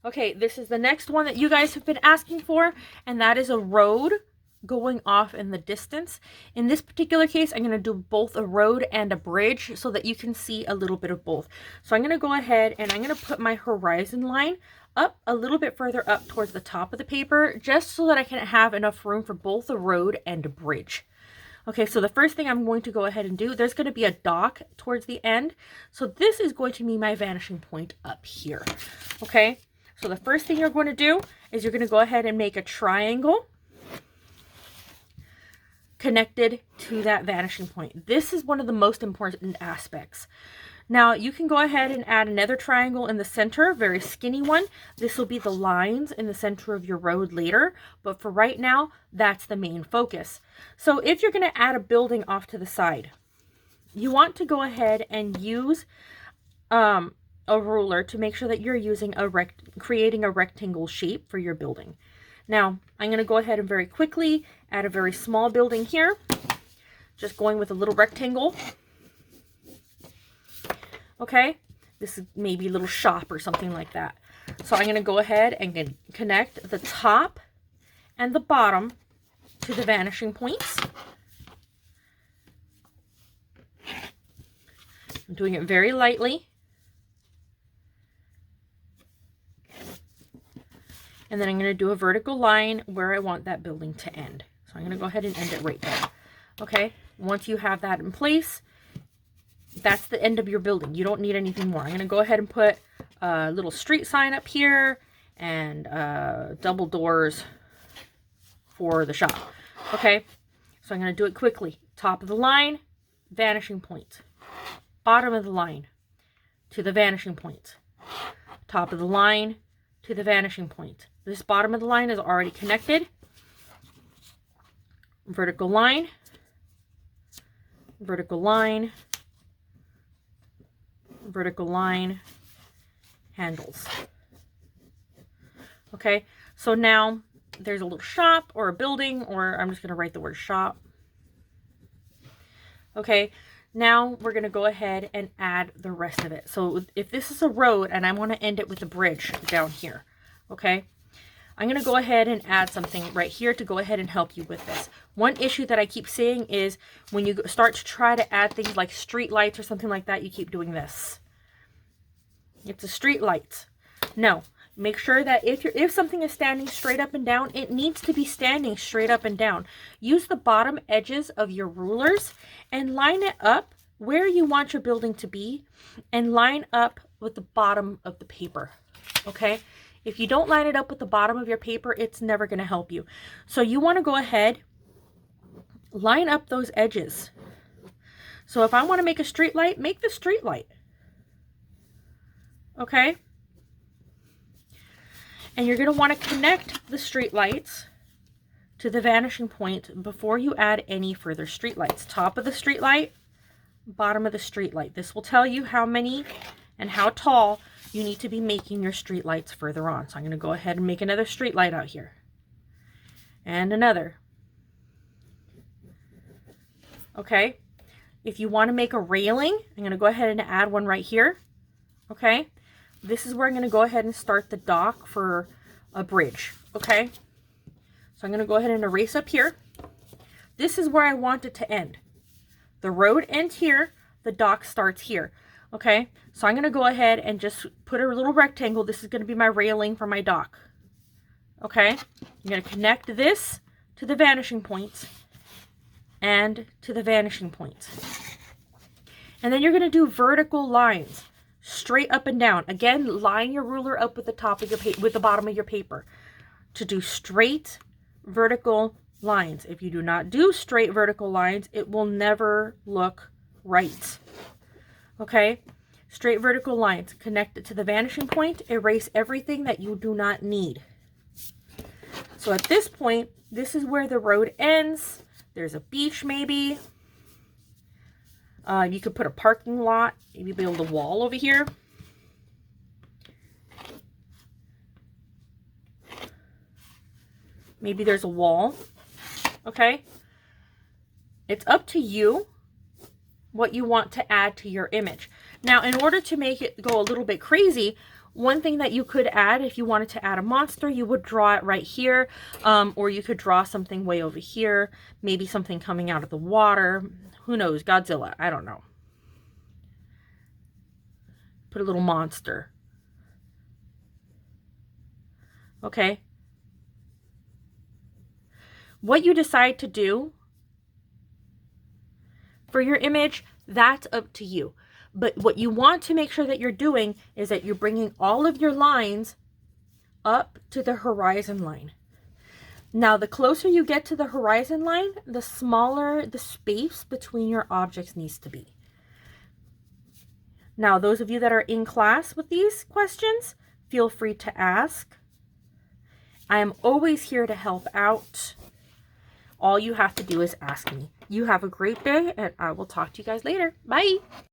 Okay, this is the next one that you guys have been asking for, and that is a road going off in the distance. In this particular case, I'm going to do both a road and a bridge so that you can see a little bit of both. So I'm going to go ahead and I'm going to put my horizon line up a little bit further up towards the top of the paper, just so that I can have enough room for both a road and a bridge. Okay, so the first thing I'm going to go ahead and do, there's going to be a dock towards the end. So this is going to be my vanishing point up here. Okay, so the first thing you're going to do is you're going to go ahead and make a triangle connected to that vanishing point. This is one of the most important aspects. Now you can go ahead and add another triangle in the center, very skinny one. This will be the lines in the center of your road later, but for right now, that's the main focus. So if you're going to add a building off to the side, you want to go ahead and use a ruler to make sure that you're using creating a rectangle shape for your building. Now, I'm going to go ahead and very quickly add a very small building here, just going with a little rectangle. Okay, this is maybe a little shop or something like that. So I'm going to go ahead and connect the top and the bottom to the vanishing points. I'm doing it very lightly. And then I'm going to do a vertical line where I want that building to end. So I'm going to go ahead and end it right there. Okay, once you have that in place, that's the end of your building. You don't need anything more. I'm going to go ahead and put a little street sign up here and double doors for the shop. Okay, so I'm going to do it quickly. Top of the line, vanishing point. Bottom of the line to the vanishing point. Top of the line to the vanishing point. This bottom of the line is already connected. Vertical line, vertical line, vertical line, handles. Okay, so now there's a little shop or a building, or I'm just going to write the word shop. Okay, now we're going to go ahead and add the rest of it. So if this is a road and I want to end it with a bridge down here, okay, I'm going to go ahead and add something right here to go ahead and help you with this. One issue that I keep seeing is when you start to try to add things like street lights or something like that, you keep doing this. It's a street light. No, make sure that if something is standing straight up and down, it needs to be standing straight up and down. Use the bottom edges of your rulers and line it up where you want your building to be and line up with the bottom of the paper. Okay? If you don't line it up with the bottom of your paper, it's never going to help you. So you want to go ahead, line up those edges. So if I want to make a street light, make the street light. Okay? And you're going to want to connect the street lights to the vanishing point before you add any further street lights. Top of the street light, bottom of the street light. This will tell you how many and how tall you need to be making your street lights further on. So I'm going to go ahead and make another street light out here. And another. Okay. If you want to make a railing, I'm going to go ahead and add one right here. Okay. This is where I'm going to go ahead and start the dock for a bridge. Okay. So I'm going to go ahead and erase up here. This is where I want it to end. The road ends here. The dock starts here. Okay, so I'm going to go ahead and just put a little rectangle. This is going to be my railing for my dock. Okay, I'm going to connect this to the vanishing point and to the vanishing point. And then you're going to do vertical lines straight up and down. Again, line your ruler up with the top of your with the bottom of your paper to do straight vertical lines. If you do not do straight vertical lines, it will never look right. Okay, straight vertical lines, connect it to the vanishing point, erase everything that you do not need. So at this point, this is where the road ends. There's a beach maybe. You could put a parking lot, maybe build a wall over here. Maybe there's a wall. Okay, it's up to you what you want to add to your image. Now, in order to make it go a little bit crazy, One thing that you could add, if you wanted to add a monster, you would draw it right here, or you could draw something way over here, maybe something coming out of the water. Who knows? Godzilla. I don't know. Put a little monster. Okay. What you decide to do for your image, that's up to you. But what you want to make sure that you're doing is that you're bringing all of your lines up to the horizon line. Now, the closer you get to the horizon line, the smaller the space between your objects needs to be. Now, those of you that are in class with these questions, feel free to ask. I am always here to help out. All you have to do is ask me. You have a great day, and I will talk to you guys later. Bye.